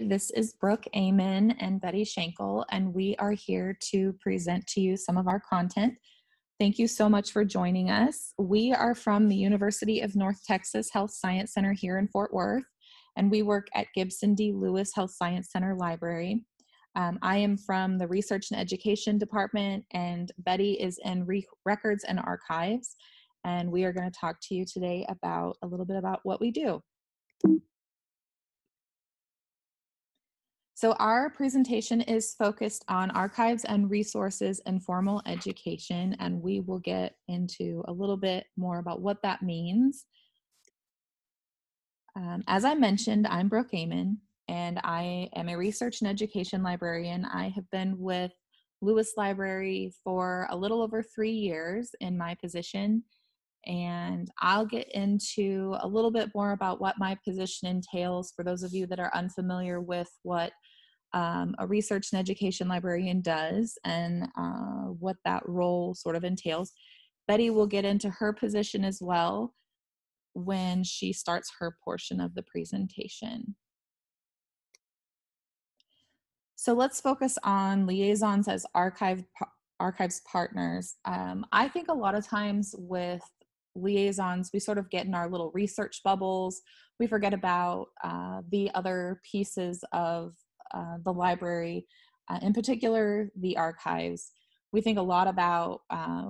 This is Brook Amen and Betty Shankle, and we are here to present to you some of our content. Thank you so much for joining us. We are from the University of North Texas Health Science Center here in Fort Worth, and we work at Gibson D. Lewis Health Science Center Library. I am from the Research and Education Department, and Betty is in Records and Archives, and we are going to talk to you today about a little bit about what we do. So our presentation is focused on archives and resources in formal education, and we will get into a little bit more about what that means. As I mentioned, I'm Brook Amen, and I am a research and education librarian. I have been with Lewis Library for a little over 3 years in my position, and I'll get into a little bit more about what my position entails for those of you that are unfamiliar with what a research and education librarian does and what that role sort of entails. Betty will get into her position as well when she starts her portion of the presentation. So let's focus on liaisons as archives partners. I think a lot of times with liaisons, we sort of get in our little research bubbles. We forget about the other pieces of the library, in particular the archives. We think a lot about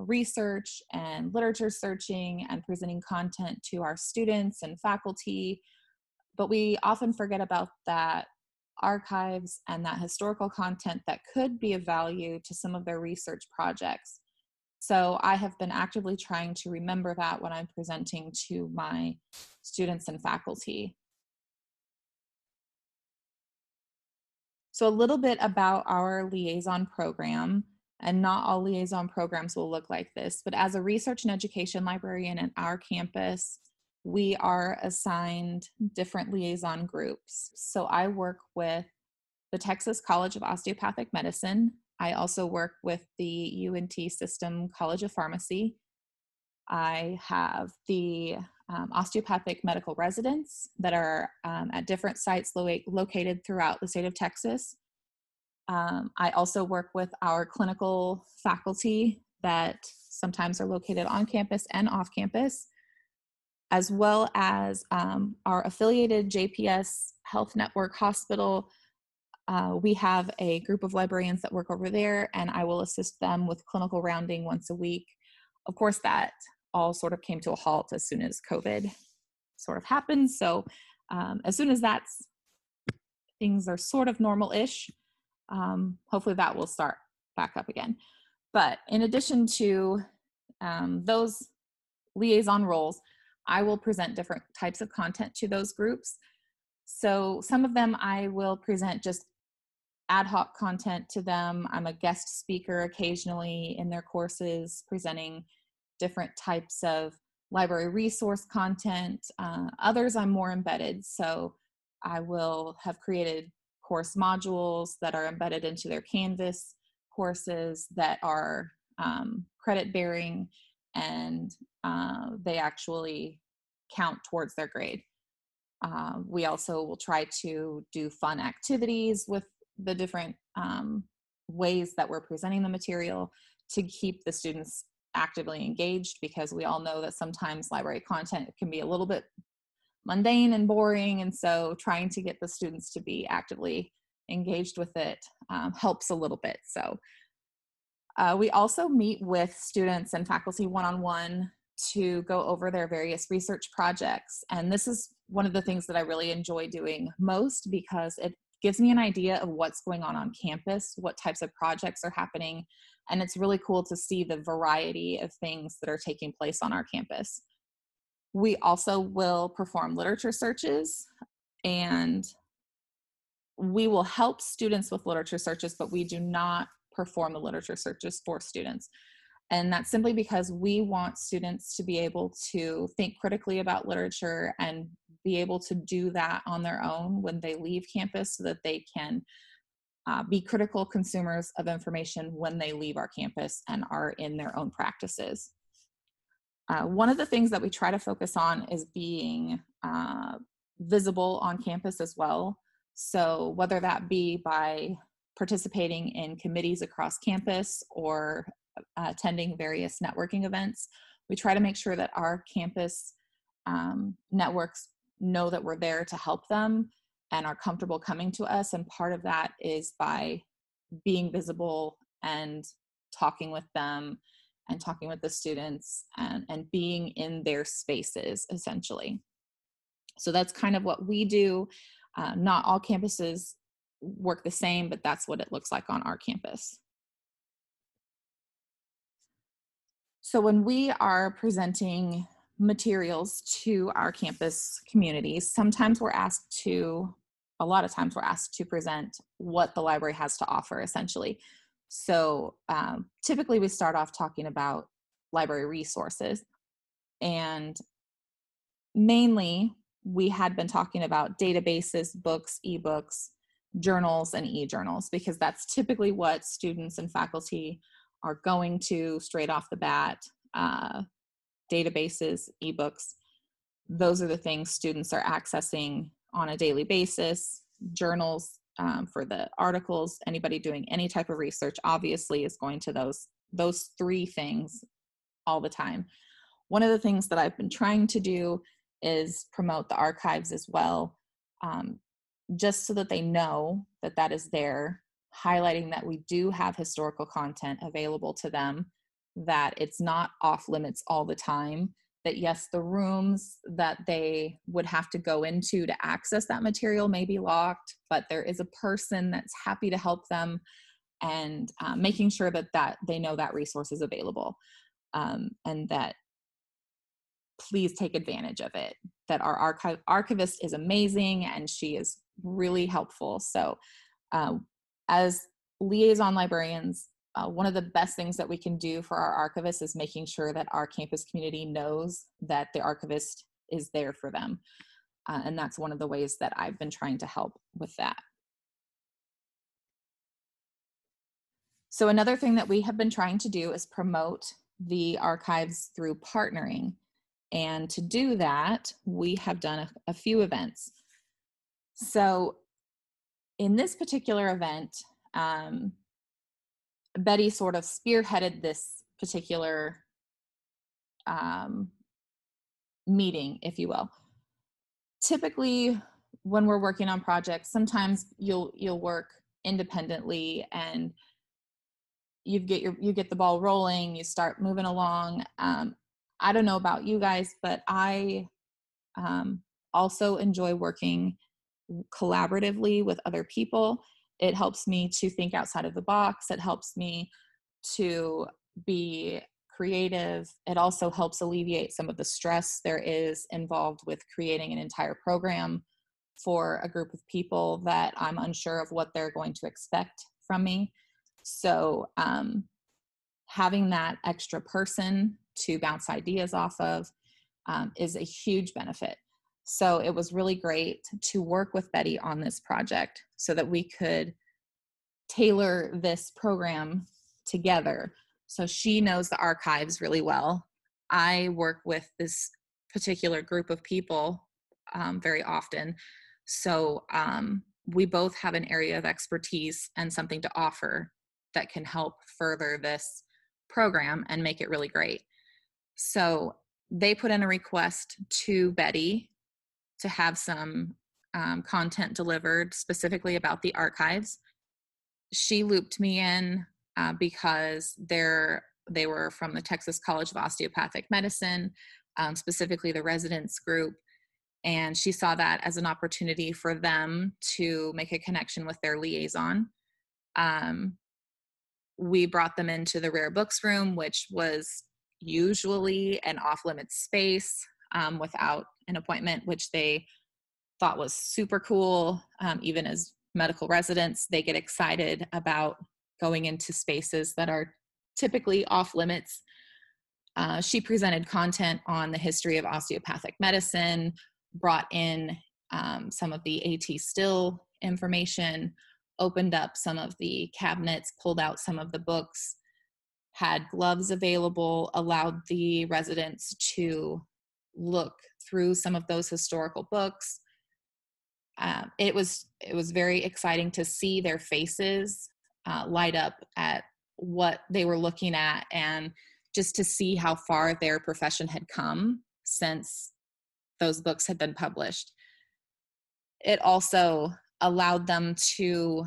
research and literature searching and presenting content to our students and faculty, but we often forget about that archives and that historical content that could be of value to some of their research projects. So I have been actively trying to remember that when I'm presenting to my students and faculty. So a little bit about our liaison program, and not all liaison programs will look like this, but as a research and education librarian at our campus, we are assigned different liaison groups. So I work with the Texas College of Osteopathic Medicine. I also work with the UNT System College of Pharmacy. I have the osteopathic medical residents that are at different sites located throughout the state of Texas. I also work with our clinical faculty that sometimes are located on campus and off campus, as well as our affiliated JPS Health Network Hospital. We have a group of librarians that work over there, and I will assist them with clinical rounding once a week. Of course, that all sort of came to a halt as soon as COVID sort of happened. So as soon as things are sort of normal-ish, hopefully that will start back up again. But in addition to those liaison roles, I will present different types of content to those groups. So some of them I will present just ad hoc content to them. I'm a guest speaker occasionally in their courses, presenting different types of library resource content. Others I'm more embedded, so I will have created course modules that are embedded into their Canvas courses that are credit bearing, and they actually count towards their grade. We also will try to do fun activities with the different ways that we're presenting the material to keep the students actively engaged, because we all know that sometimes library content can be a little bit mundane and boring, and so trying to get the students to be actively engaged with it helps a little bit. So we also meet with students and faculty one-on-one to go over their various research projects, and this is one of the things that I really enjoy doing most, because it gives me an idea of what's going on campus, what types of projects are happening, and it's really cool to see the variety of things that are taking place on our campus. We also will perform literature searches, and we will help students with literature searches, but we do not perform the literature searches for students. And that's simply because we want students to be able to think critically about literature and be able to do that on their own when they leave campus, so that they can be critical consumers of information when they leave our campus and are in their own practices. One of the things that we try to focus on is being visible on campus as well. So whether that be by participating in committees across campus or attending various networking events, we try to make sure that our campus networks know that we're there to help them and are comfortable coming to us. And part of that is by being visible and talking with them and talking with the students and being in their spaces, essentially. So that's kind of what we do. Not all campuses work the same, but that's what it looks like on our campus. So when we are presenting materials to our campus communities, sometimes we're asked to, a lot of times we're asked to present what the library has to offer, essentially. So typically we start off talking about library resources, and mainly we had been talking about databases, books, ebooks, journals, and e-journals, because that's typically what students and faculty are going to straight off the bat. Databases, ebooks, those are the things students are accessing on a daily basis. Journals, for the articles, anybody doing any type of research obviously is going to those three things all the time. One of the things that I've been trying to do is promote the archives as well, just so that they know that that is there, highlighting that we do have historical content available to them, that it's not off limits all the time, that yes, the rooms that they would have to go into to access that material may be locked, but there is a person that's happy to help them, and making sure that they know that resource is available, and that please take advantage of it, that our archivist is amazing and she is really helpful. So as liaison librarians, one of the best things that we can do for our archivists is making sure that our campus community knows that the archivist is there for them. And that's one of the ways that I've been trying to help with that. So another thing that we have been trying to do is promote the archives through partnering. And to do that, we have done a few events. So in this particular event, Betty sort of spearheaded this particular meeting, if you will. Typically, when we're working on projects, sometimes you'll work independently and you get the ball rolling, you start moving along. I don't know about you guys, but I also enjoy working collaboratively with other people. It helps me to think outside of the box. It helps me to be creative. It also helps alleviate some of the stress there is involved with creating an entire program for a group of people that I'm unsure of what they're going to expect from me. So having that extra person to bounce ideas off of is a huge benefit. So it was really great to work with Betty on this project so that we could tailor this program together. So she knows the archives really well. I work with this particular group of people very often. So we both have an area of expertise and something to offer that can help further this program and make it really great. So they put in a request to Betty to have some content delivered specifically about the archives. She looped me in because they were from the Texas College of Osteopathic Medicine, specifically the residents group, and she saw that as an opportunity for them to make a connection with their liaison. We brought them into the rare books room, which was usually an off-limits space without an appointment, which they thought was super cool. Even as medical residents, they get excited about going into spaces that are typically off-limits. She presented content on the history of osteopathic medicine, brought in some of the AT Still information, opened up some of the cabinets, pulled out some of the books, had gloves available, allowed the residents to look through some of those historical books, it was very exciting to see their faces light up at what they were looking at, and just to see how far their profession had come since those books had been published. It also allowed them to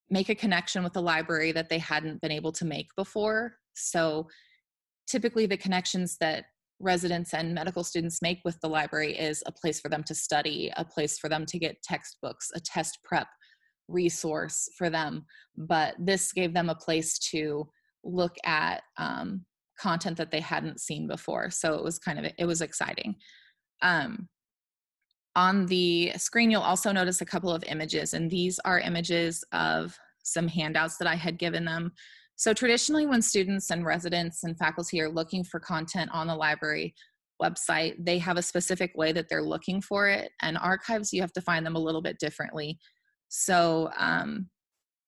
make a connection with the library that they hadn't been able to make before. So typically the connections that residents and medical students make with the library is a place for them to study, a place for them to get textbooks, a test prep resource for them. But this gave them a place to look at content that they hadn't seen before. So it was exciting. On the screen, you'll also notice a couple of images, and these are images of some handouts that I had given them. So traditionally, when students and residents and faculty are looking for content on the library website, they have a specific way that they're looking for it, and archives, you have to find them a little bit differently. So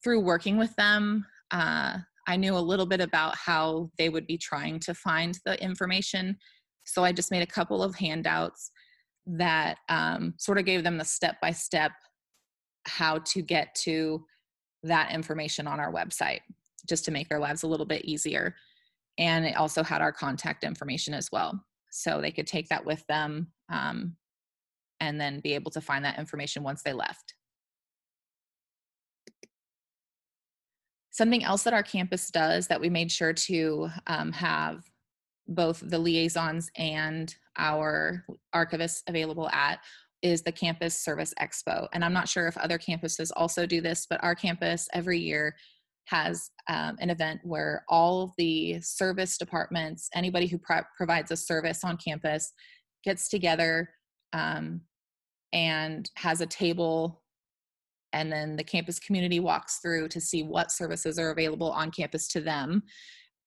through working with them, I knew a little bit about how they would be trying to find the information. So I just made a couple of handouts that sort of gave them the step-by-step how to get to that information on our website, just to make their lives a little bit easier. And it also had our contact information as well. So they could take that with them and then be able to find that information once they left. Something else that our campus does that we made sure to have both the liaisons and our archivists available at is the Campus Service Expo. And I'm not sure if other campuses also do this, but our campus every year has an event where all of the service departments, anybody who provides a service on campus, gets together and has a table, and then the campus community walks through to see what services are available on campus to them.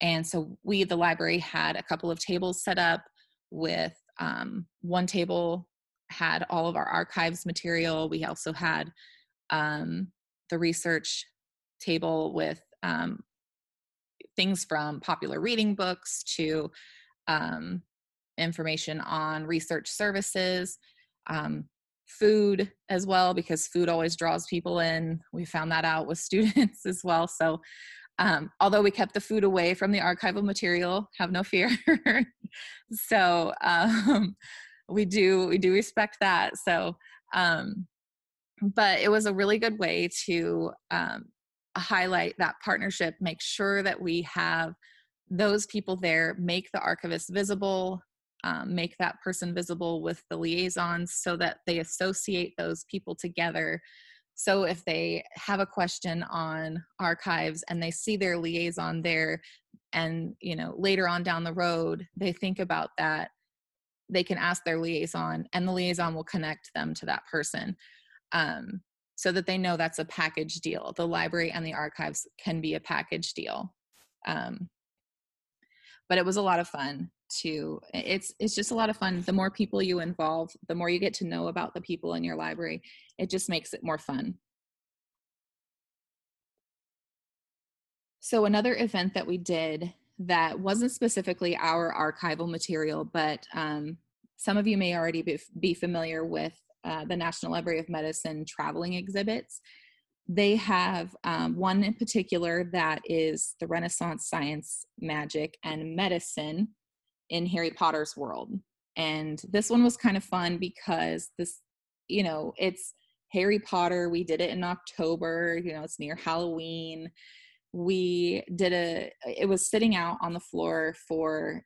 And so we, the library, had a couple of tables set up with one table had all of our archives material. We also had the research table with things from popular reading books to information on research services, food as well, because food always draws people in. We found that out with students as well. So although we kept the food away from the archival material, have no fear. So we do respect that. So, but it was a really good way to highlight that partnership, make sure that we have those people there, make the archivist visible, make that person visible with the liaisons so that they associate those people together. So if they have a question on archives and they see their liaison there, and later on down the road they think about that, they can ask their liaison and the liaison will connect them to that person, so that they know that's a package deal. The library and the archives can be a package deal. But it was a lot of fun too. It's just a lot of fun. The more people you involve, the more you get to know about the people in your library. It just makes it more fun. So another event that we did that wasn't specifically our archival material, but some of you may already be familiar with the National Library of Medicine traveling exhibits. They have one in particular that is the Renaissance science, magic, and medicine in Harry Potter's world. And this one was kind of fun because this, it's Harry Potter. We did it in October, it's near Halloween. It was sitting out on the floor for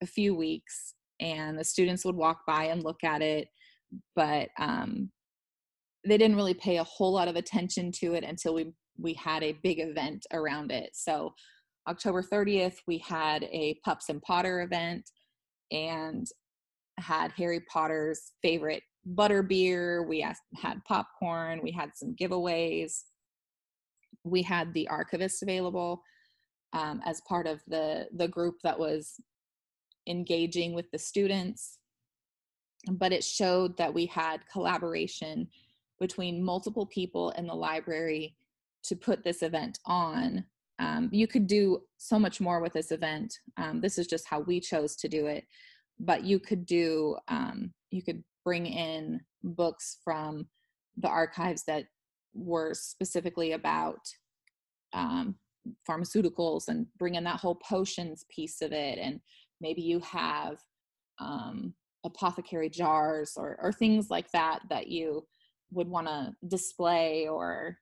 a few weeks, and the students would walk by and look at it, but they didn't really pay a whole lot of attention to it until we had a big event around it. So October 30th, we had a Pups and Potter event and had Harry Potter's favorite butterbeer. We had popcorn. We had some giveaways. We had the archivist available as part of the group that was engaging with the students. But it showed that we had collaboration between multiple people in the library to put this event on. You could do so much more with this event. This is just how we chose to do it. But you could bring in books from the archives that were specifically about pharmaceuticals, and bring in that whole potions piece of it. And maybe you have apothecary jars or things like that that you would want to display, or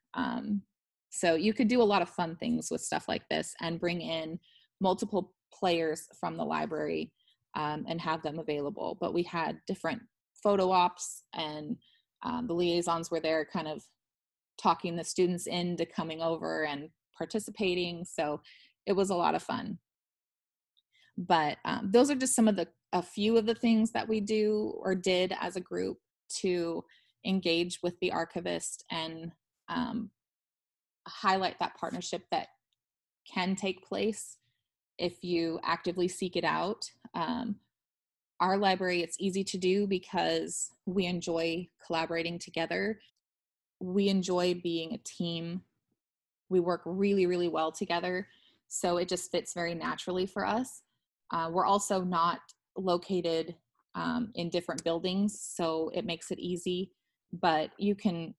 so you could do a lot of fun things with stuff like this, and bring in multiple players from the library and have them available. But we had different photo ops, and the liaisons were there kind of talking the students into coming over and participating. So it was a lot of fun. But those are just a few of the things that we do or did as a group to engage with the archivist and highlight that partnership that can take place if you actively seek it out. Our library, it's easy to do because we enjoy collaborating together. We enjoy being a team. We work really, really well together. So it just fits very naturally for us. We're also not located in different buildings, so it makes it easy, but you can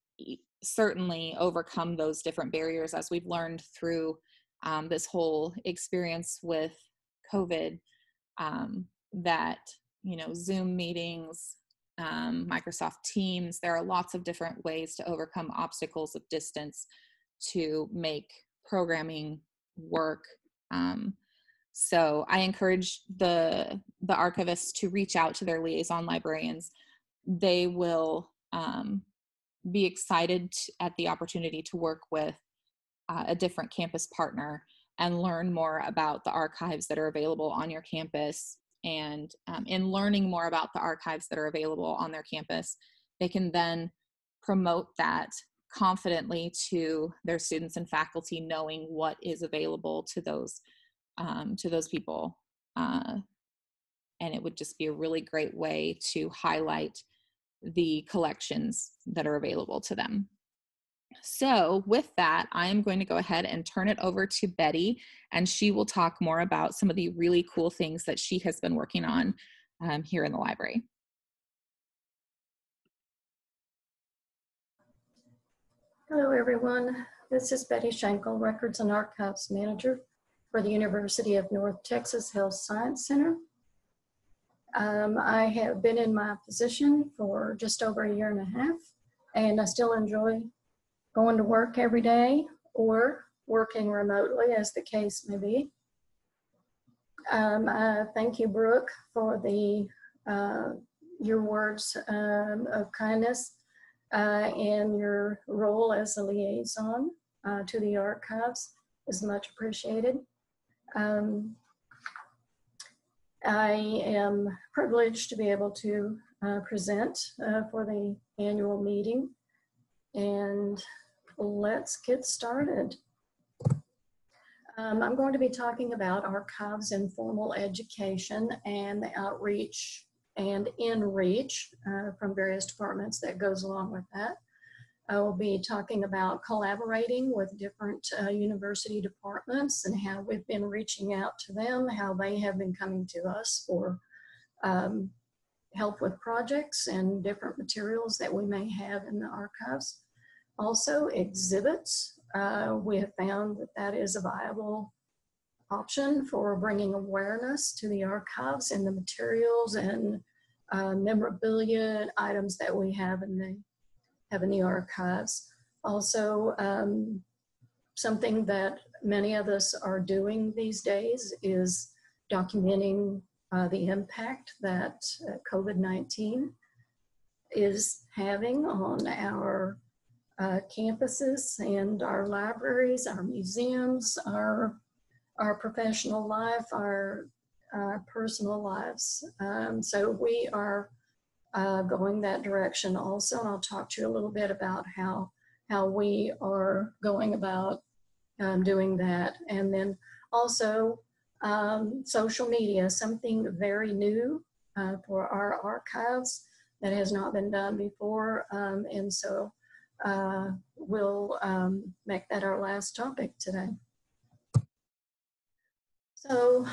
certainly overcome those different barriers, as we've learned through this whole experience with COVID, that, you know, Zoom meetings, Microsoft Teams, there are lots of different ways to overcome obstacles of distance to make programming work. So I encourage the archivists to reach out to their liaison librarians. They will be excited at the opportunity to work with a different campus partner and learn more about the archives that are available on your campus. And in learning more about the archives that are available on their campus, they can then promote that confidently to their students and faculty, knowing what is available to those people. And it would just be a really great way to highlight the collections that are available to them. So with that, I'm going to go ahead and turn it over to Betty, and she will talk more about some of the really cool things that she has been working on here in the library. Hello, everyone. This is Betty Shankle, Records and Archives Manager for the University of North Texas Health Science Center. I have been in my position for just over a year and a half, and I still enjoy going to work every day or working remotely, as the case may be. I thank you, Brooke, for your words of kindness and your role as a liaison to the archives is much appreciated. I am privileged to be able to present for the annual meeting, and let's get started. I'm going to be talking about archives in formal education and the outreach and in-reach from various departments that goes along with that. I will be talking about collaborating with different university departments and how we've been reaching out to them, how they have been coming to us for help with projects and different materials that we may have in the archives. Also, exhibits. We have found that that is a viable option for bringing awareness to the archives and the materials and memorabilia and items that we have in the archives. Also, something that many of us are doing these days is documenting the impact that COVID-19 is having on our campuses and our libraries, our museums, our professional life, our personal lives. So we are going that direction also, and I'll talk to you a little bit about how we are going about doing that. And then also social media, something very new for our archives that has not been done before, and so we'll make that our last topic today. So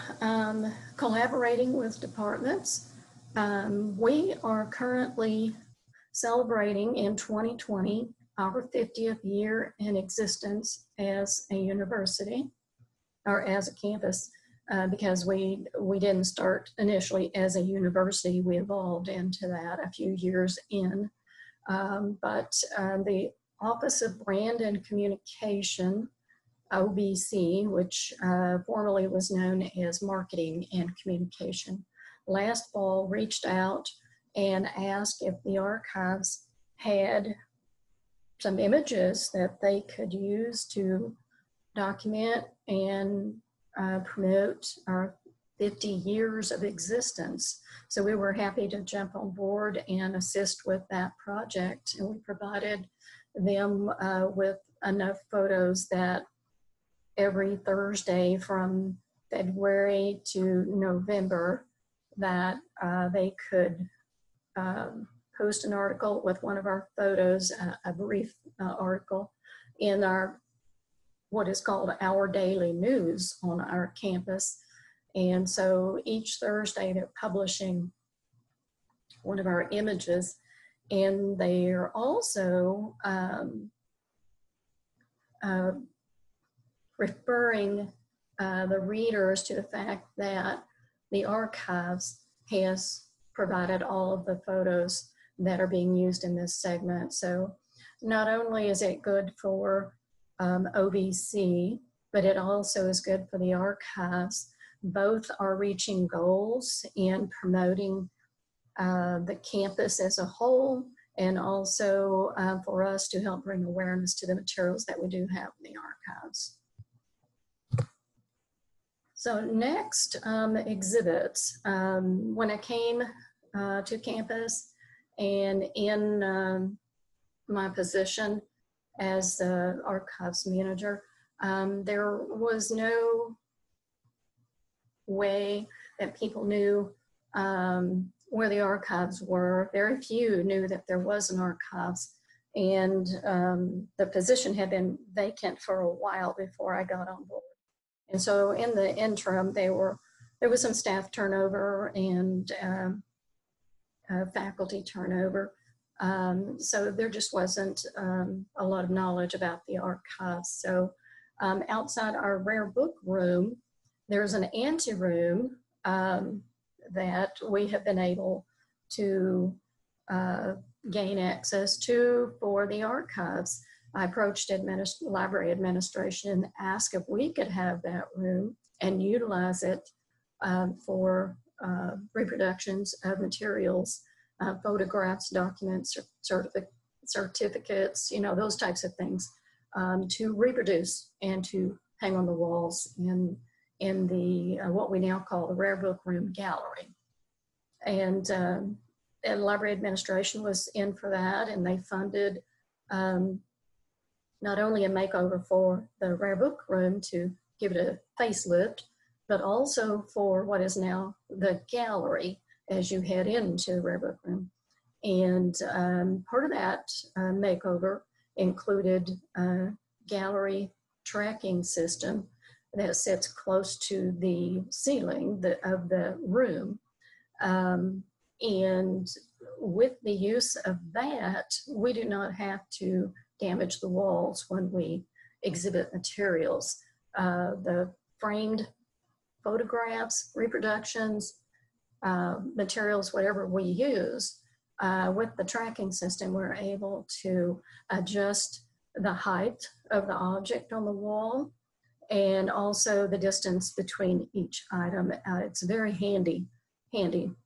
collaborating with departments. We are currently celebrating in 2020 our 50th year in existence as a university or as a campus, because we didn't start initially as a university. We evolved into that a few years in. But the Office of Brand and Communication, OBC, which formerly was known as Marketing and Communication, last fall reached out and asked if the archives had some images that they could use to document and promote our 50 years of existence. So we were happy to jump on board and assist with that project. And we provided them with enough photos that every Thursday from February to November that they could post an article with one of our photos, a brief article in our what is called Our Daily News on our campus. And so each Thursday they're publishing one of our images, and they're also referring the readers to the fact that the archives has provided all of the photos that are being used in this segment. So not only is it good for OBC, but it also is good for the archives. Both are reaching goals in promoting the campus as a whole, and also for us to help bring awareness to the materials that we do have in the archives. So next, exhibits. When I came to campus and in my position as the archives manager, there was no way that people knew where the archives were. Very few knew that there was an archives, and the position had been vacant for a while before I got on board. And so in the interim, there was some staff turnover and faculty turnover. So there just wasn't a lot of knowledge about the archives. So outside our rare book room, there's an anteroom that we have been able to gain access to for the archives. I approached library administration and asked if we could have that room and utilize it for reproductions of materials, photographs, documents, certificates, you know, those types of things, to reproduce and to hang on the walls in the what we now call the Rare Book Room Gallery. And library administration was in for that, and they funded not only a makeover for the Rare Book Room to give it a facelift, but also for what is now the gallery as you head into the Rare Book Room. And part of that makeover included a gallery tracking system that sits close to the ceiling of the room. And with the use of that, we do not have to damage the walls when we exhibit materials. The framed photographs, reproductions, materials, whatever we use, with the tracking system, we're able to adjust the height of the object on the wall and also the distance between each item. It's a very handy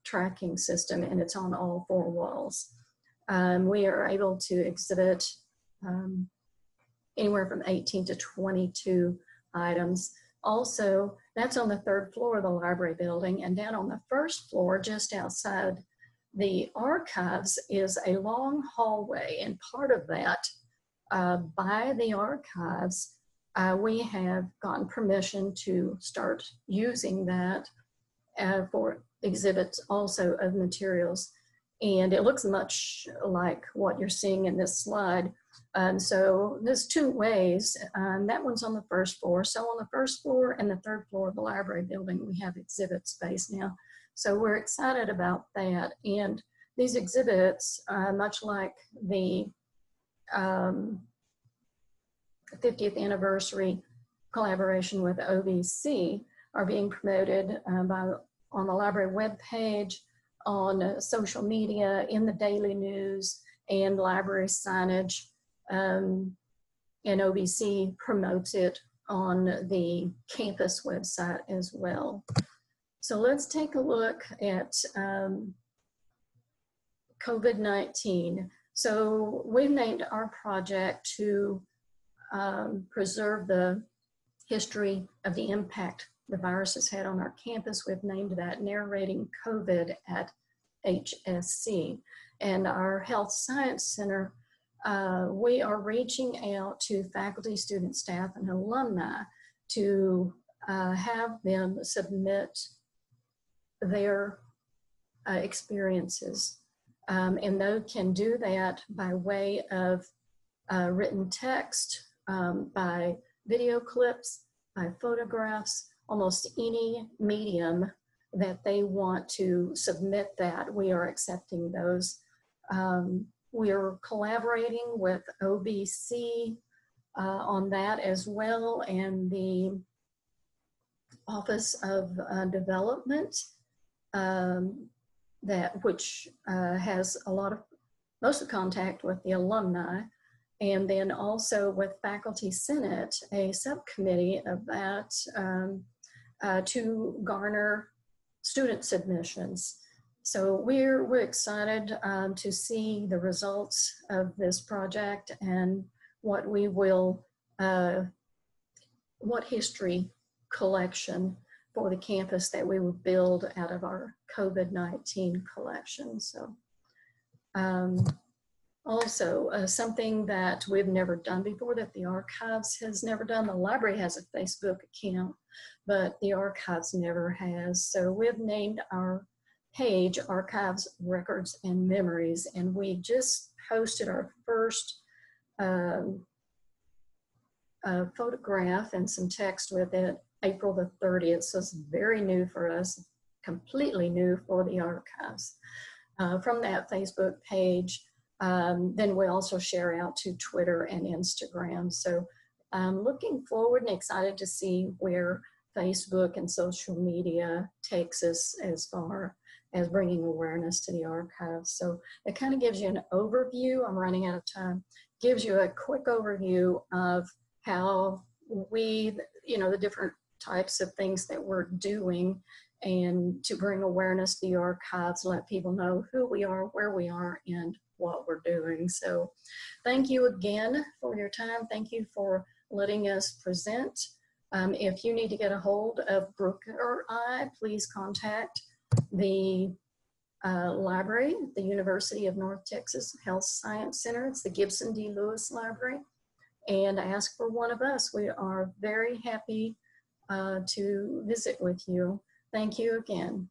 tracking system, and it's on all four walls. We are able to exhibit anywhere from 18 to 22 items. Also, that's on the third floor of the library building, and down on the first floor, just outside the archives, is a long hallway, and part of that, by the archives, we have gotten permission to start using that for exhibits also of materials. And it looks much like what you're seeing in this slide. So there's two ways. That one's on the first floor. So on the first floor and the third floor of the library building, we have exhibit space now. So we're excited about that. And these exhibits, much like the 50th anniversary collaboration with OVC, are being promoted on the library webpage, on social media, in the daily news, and library signage. And OVC promotes it on the campus website as well. So let's take a look at COVID-19. So we've named our project to preserve the history of the impact the virus has had on our campus. We've named that Narrating COVID at HSC. And our Health Science Center, we are reaching out to faculty, students, staff, and alumni to have them submit their experiences. And they can do that by way of written text, by video clips, by photographs, almost any medium that they want to submit that. We are accepting those. We are collaborating with OBC on that as well, and the Office of Development, which has most of contact with the alumni, and then also with Faculty Senate, a subcommittee of that to garner student submissions. So we're excited to see the results of this project and what we will, what history collection for the campus that we will build out of our COVID-19 collection. So also something that we've never done before, that the archives has never done. The library has a Facebook account, but the archives never has. So we've named our page Archives, Records, and Memories, and we just posted our first photograph and some text with it April the 30th. So it's very new for us, completely new for the archives. From that Facebook page, then we also share out to Twitter and Instagram. So I'm looking forward and excited to see where Facebook and social media takes us as far as bringing awareness to the archives. So it kind of gives you an overview. I'm running out of time. Gives you a quick overview of how we, the different types of things that we're doing, and to bring awareness to the archives, let people know who we are, where we are, and what we're doing. So thank you again for your time. Thank you for letting us present. If you need to get a hold of Brook or I, please contact the library, the University of North Texas Health Science Center. It's the Gibson D. Lewis Library, and ask for one of us. We are very happy to visit with you. Thank you again.